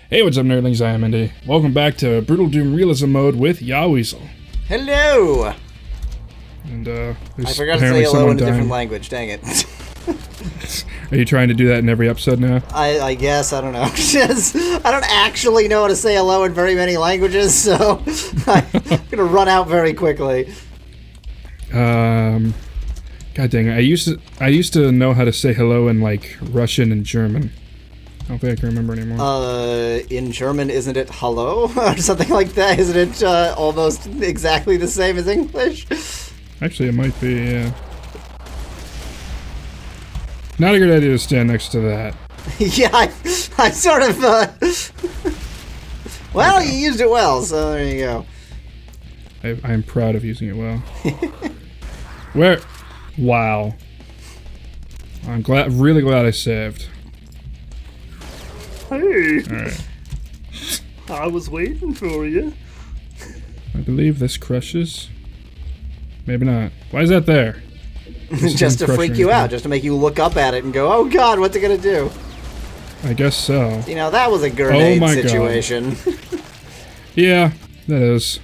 Hey, what's up, nerdlings? I am Indy. Welcome back to Brutal Doom Realism Mode with Yahweasel. Hello! And, I forgot to say hello in a different language, dang it. Are you trying to do that in every episode now? I guess, I don't know. I don't actually know how to say hello in very many languages, so I'm gonna run out very quickly. God dang it. I used to know how to say hello in, like, Russian and German. I don't think I can remember anymore. In German, isn't it hello? Or something like that? Isn't it almost exactly the same as English? Actually, it might be, yeah. Not a good idea to stand next to that. Yeah, I sort of, well, you used it well, so there you go. I'm proud of using it well. Where? Wow. I'm really glad I saved. Hey, Alright. I was waiting for you. I believe this crushes. Maybe not. Why is that there? Just to freak you out, just to make you look up at it and go, oh god, what's it gonna do? I guess so. You know, that was a grenade situation. Yeah, that is.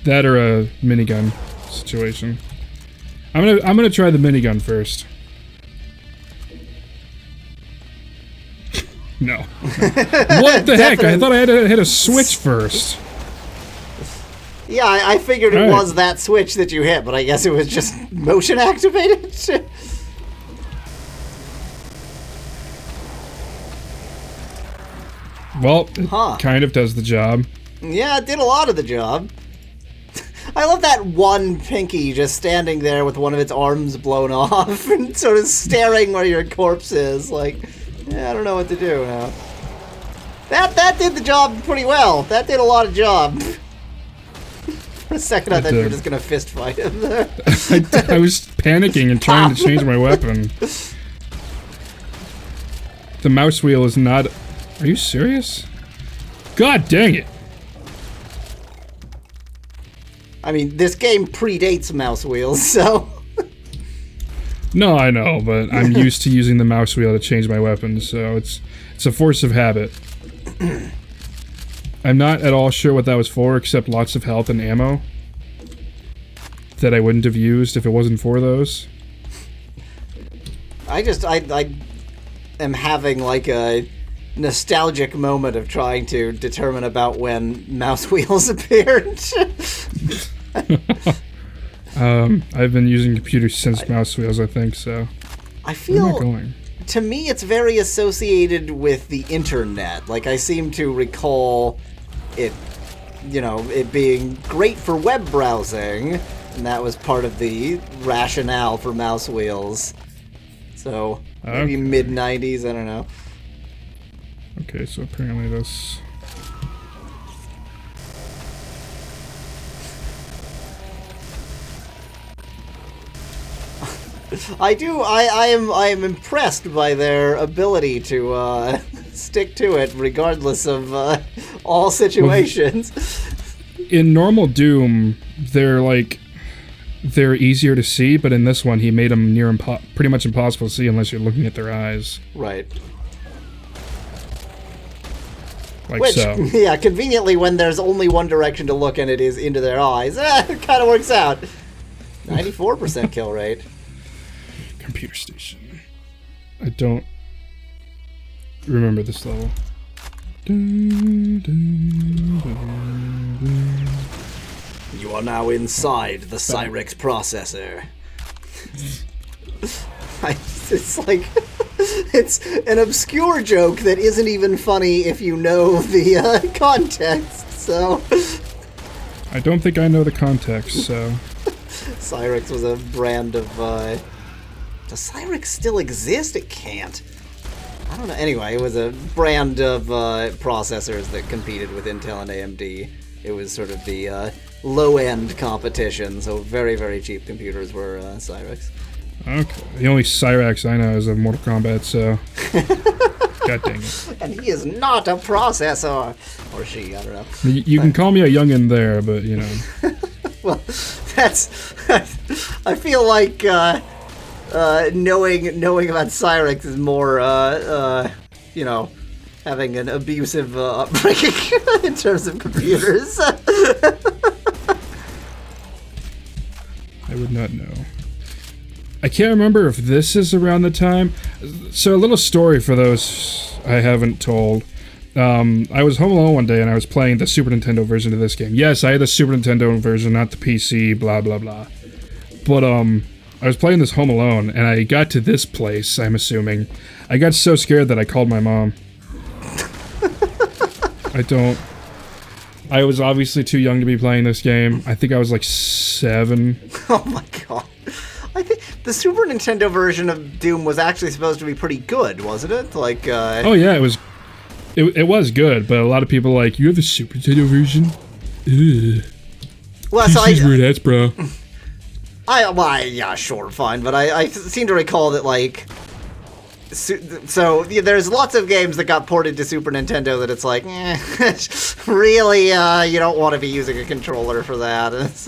That or a minigun situation. I'm gonna try the minigun first. No. What the heck? I thought I had to hit a switch first. Yeah, I figured it was that switch that you hit, but I guess it was just motion activated. Well, it kind of does the job. Yeah, it did a lot of the job. I love that one pinky just standing there with one of its arms blown off and sort of staring where your corpse is, like, yeah, I don't know what to do now. That did the job pretty well. That did a lot of job. For a second I thought you were just gonna fist fight him there. I was panicking and trying to change my weapon. The mouse wheel is not... Are you serious? God dang it! I mean, this game predates mouse wheels, so... No, I know, but I'm used to using the mouse wheel to change my weapon, so it's a force of habit. I'm not at all sure what that was for, except lots of health and ammo that I wouldn't have used if it wasn't for those. I am having like a nostalgic moment of trying to determine about when mouse wheels appeared. I've been using computers since mouse wheels, I think, so... I feel... Where am I going? To me, it's very associated with the internet. Like, I seem to recall it, you know, it being great for web browsing, and that was part of the rationale for mouse wheels. So, maybe mid-90s, I don't know. Okay, so apparently this... I am impressed by their ability to stick to it regardless of all situations. In normal Doom, they're easier to see, but in this one he made them pretty much impossible to see unless you're looking at their eyes. Right. Which, so. Yeah, conveniently when there's only one direction to look and it is into their eyes, it kind of works out. 94% kill rate. Computer station. I don't remember this level. You are now inside the Cyrix processor. It's like... It's an obscure joke that isn't even funny if you know the context, so... I don't think I know the context, so... Cyrix was a brand of, Does Cyrix still exist? It can't. I don't know. Anyway, it was a brand of processors that competed with Intel and AMD. It was sort of the low-end competition, so very, very cheap computers were Cyrix. Okay. The only Cyrix I know is of Mortal Kombat, so... God dang it. And he is not a processor! Or she, I don't know. You can call me a youngin' there, but, you know... Well, that's... I feel like, knowing about Cyrix is more, you know, having an abusive upbringing in terms of computers. I would not know. I can't remember if this is around the time. So a little story for those I haven't told. I was home alone one day and I was playing the Super Nintendo version of this game. Yes, I had the Super Nintendo version, not the PC, blah blah blah. But I was playing this home alone and I got to this place, I'm assuming. I got so scared that I called my mom. I was obviously too young to be playing this game. I think I was like 7. Oh my god. I think the Super Nintendo version of Doom was actually supposed to be pretty good, wasn't it? Like, Oh yeah, it was good, but a lot of people are like, you have the Super Nintendo version? Ugh. Well, PC's weird ass, bro. Yeah, sure, fine, but I seem to recall that, like, so yeah, there's lots of games that got ported to Super Nintendo that it's like, really, you don't want to be using a controller for that. It's,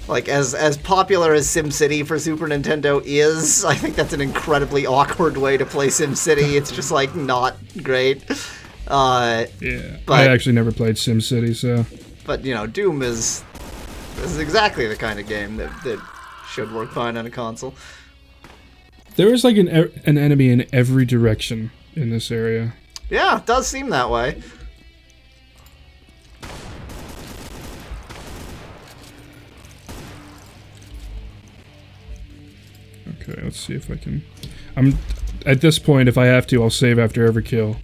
like, as popular as SimCity for Super Nintendo is, I think that's an incredibly awkward way to play SimCity. It's just, like, not great. Yeah, but I actually never played SimCity, so... But, you know, Doom is exactly the kind of game that should work fine on a console. There is, like, an enemy in every direction in this area. Yeah, it does seem that way. Okay, let's see if I can... At this point, if I have to, I'll save after every kill.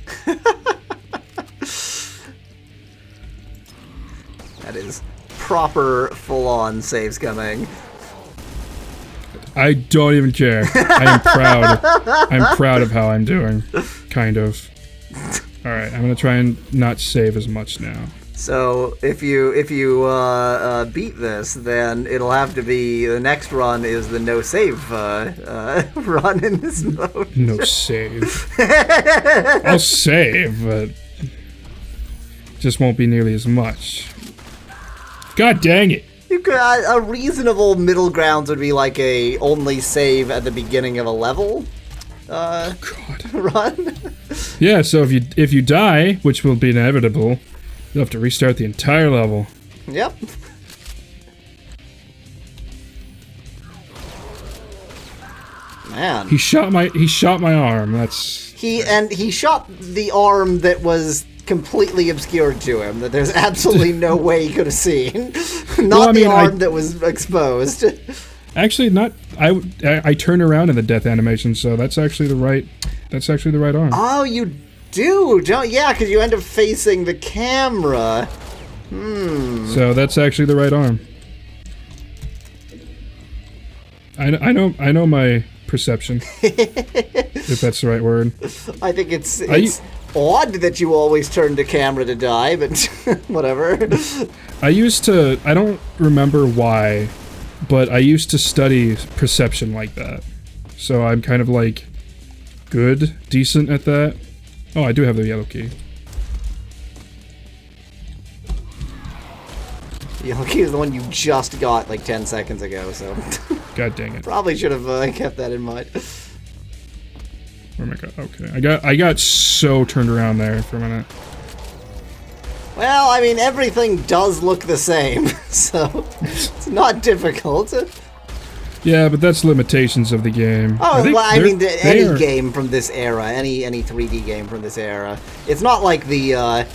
That is proper, full-on saves coming. I don't even care. I am proud. I'm proud of how I'm doing. Kind of. Alright, I'm gonna try and not save as much now. So, if you beat this, then it'll have to be, the next run is the no-save run in this mode. No save. I'll save, but... just won't be nearly as much. God dang it! You could, a reasonable middle ground would be like a only save at the beginning of a level run. Yeah, so if you die, which will be inevitable, you'll have to restart the entire level. Yep. Man. He shot my arm. He shot the arm that was completely obscured to him, that there's absolutely no way he could have seen. Not the arm that was exposed. Actually, not. I turn around in the death animation, so that's actually the right arm. Oh, you do, don't? Yeah, because you end up facing the camera. So that's actually the right arm. I know my perception. If that's the right word. I think it's odd that you always turn to camera to die, but whatever. I don't remember why, but I used to study perception like that. So I'm kind of like decent at that. Oh, I do have the yellow key. The yellow key is the one you just got like 10 seconds ago, so... God dang it. Probably should have kept that in mind. Where am I going? Okay, I got so turned around there for a minute. Well, I mean, everything does look the same, so it's not difficult. Yeah, but that's limitations of the game. Oh, I mean, any game from this era, any 3D game from this era, it's not like the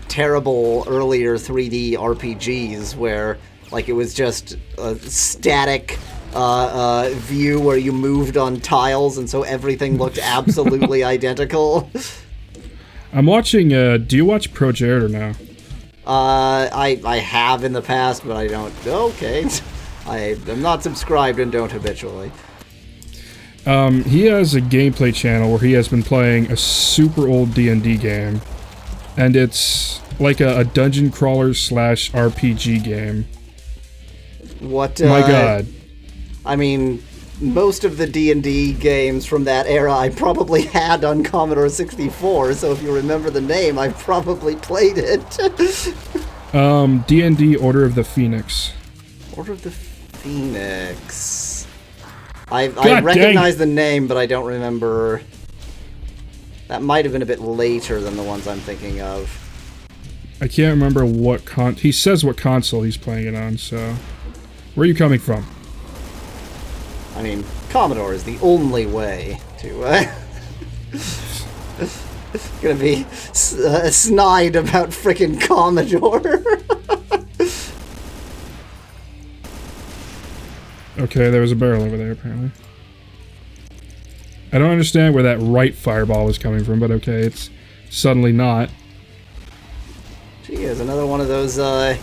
terrible earlier 3D RPGs where like it was just a static view where you moved on tiles, and so everything looked absolutely identical. I'm watching, do you watch Pro Jared or no? I have in the past, but I don't. Okay. I'm not subscribed and don't habitually. He has a gameplay channel where he has been playing a super old D&D game. And it's like a dungeon crawler / RPG game. What, my god. I mean, most of the D&D games from that era I probably had on Commodore 64, so if you remember the name, I probably played it. D&D Order of the Phoenix. Order of the Phoenix. I recognize the name, but I don't remember. That might have been a bit later than the ones I'm thinking of. I can't remember what he says what console he's playing it on, so... Where are you coming from? I mean, Commodore is the only way to, gonna be snide about frickin' Commodore. Okay, there was a barrel over there, apparently. I don't understand where that right fireball was coming from, but okay, it's suddenly not. Gee, there's another one of those, God,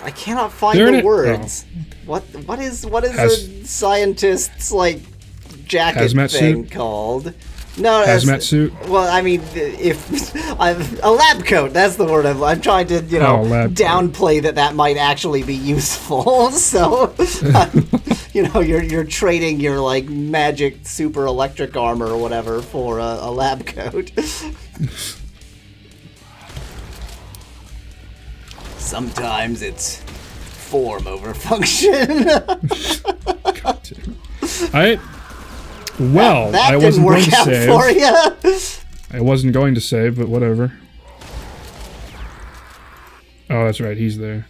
I cannot find There the it- words. oh. What is a scientist's, like, jacket Hazmat thing suit? called? No, Hazmat suit? Well, I mean, if a lab coat, that's the word I'm trying to, you know, lab downplay that might actually be useful. So, you know, you're trading your like magic super electric armor or whatever for a lab coat. Sometimes it's form over function. Well, that I didn't wasn't work going to out save. for you. I wasn't going to save, but whatever. Oh, that's right, he's there.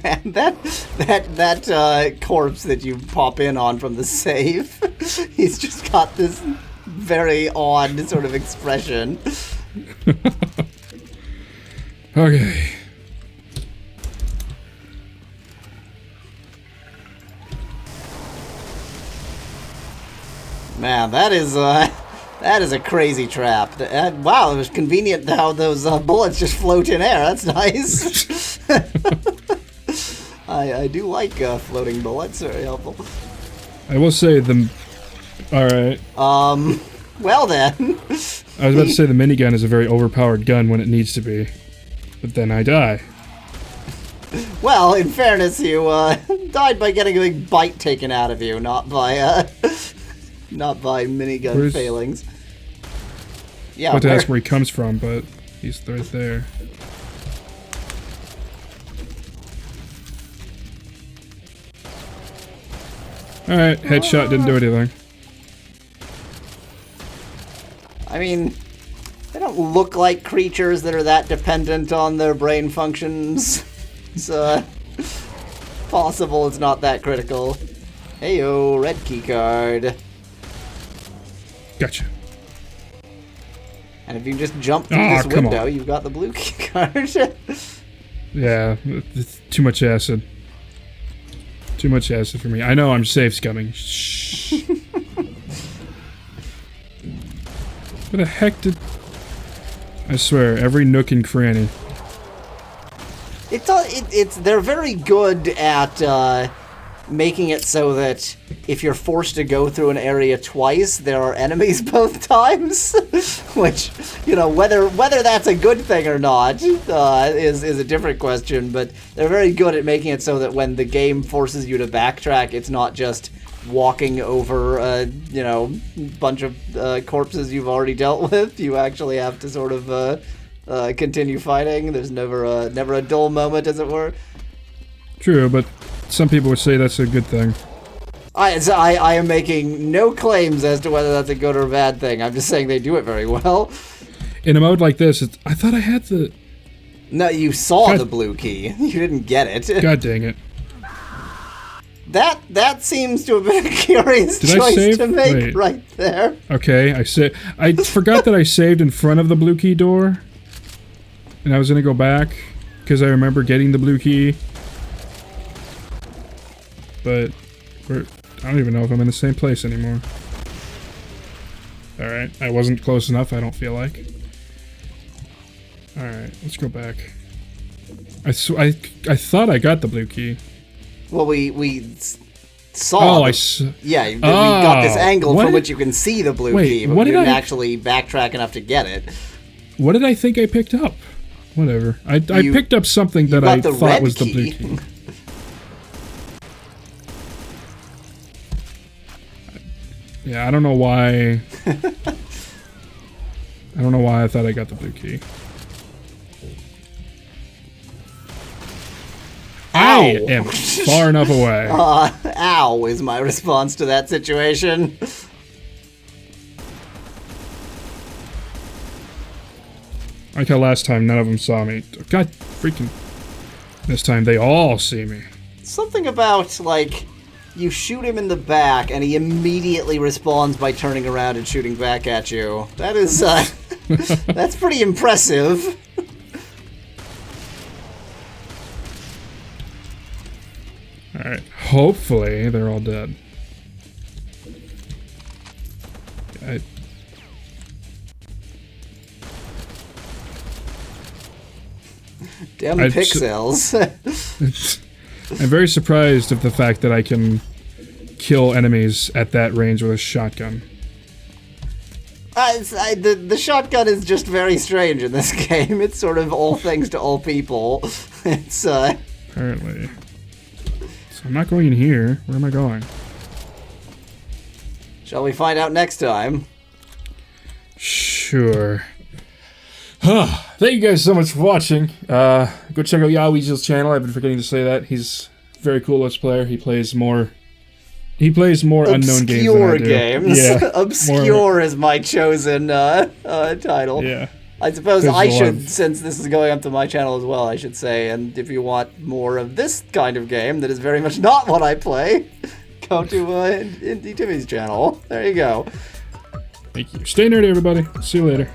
Man, that corpse that you pop in on from the safe, he's just got this very odd sort of expression. Okay. Man, that is a crazy trap. Wow, it was convenient how those bullets just float in air. That's nice. I do like floating bullets. Very helpful. I will say the... Alright. Well then. I was about to say the minigun is a very overpowered gun when it needs to be. But then I die. Well, in fairness, you died by getting a big bite taken out of you, not by minigun failings. Yeah, I want to ask where he comes from, but he's right there. Alright, headshot didn't do anything. I mean, they don't look like creatures that are that dependent on their brain functions. So, possible it's not that critical. Heyo, red key card. Gotcha. And if you just jump through Ah, this come window, on. you've got the blue key card. Yeah, it's too much acid. Too much acid for me. I know I'm safe scumming. Shh. What the heck did... I swear, every nook and cranny. They're very good at making it so that if you're forced to go through an area twice, there are enemies both times. Which, you know, whether that's a good thing or not is a different question. But they're very good at making it so that when the game forces you to backtrack, it's not just walking over you know, bunch of corpses you've already dealt with. You actually have to sort of continue fighting. There's never a dull moment, as it were. True, but some people would say that's a good thing. I am making no claims as to whether that's a good or bad thing. I'm just saying they do it very well. In a mode like this, I thought I had the... No, you saw the blue key. You didn't get it. God dang it. That seems to have been a curious Did I choice save? to make Wait. right there. Okay, I forgot that I saved in front of the blue key door. And I was gonna go back, because I remember getting the blue key. But, I don't even know if I'm in the same place anymore. Alright, I wasn't close enough, I don't feel like. Alright, let's go back. I thought I got the blue key. Well, we saw. Yeah, we got this angle from which you can see the blue key, but we didn't actually backtrack enough to get it. What did I think I picked up? Whatever. I picked up something that I thought was the blue key. Yeah, I don't know why. I don't know why I thought I got the blue key. I am far enough away. Ow is my response to that situation. Like how last time none of them saw me. God freaking... This time they all see me. Something about, like, you shoot him in the back and he immediately responds by turning around and shooting back at you. That is, that's pretty impressive. Alright, hopefully they're all dead. Damn pixels. I'm very surprised of the fact that I can kill enemies at that range with a shotgun. The shotgun is just very strange in this game. It's sort of all things to all people. It's, Apparently. So I'm not going in here. Where am I going? Shall we find out next time? Sure. Thank you guys so much for watching. Go check out Yahweasel's channel. I've been forgetting to say that. He's a very cool Let's Player. He plays more unknown games than I do. Games. Yeah. Obscure is my chosen title. Yeah. I suppose I should, since this is going up to my channel as well, I should say, and if you want more of this kind of game that is very much not what I play, go to IndieTimmie's channel. There you go. Thank you. Stay nerdy, everybody. See you later.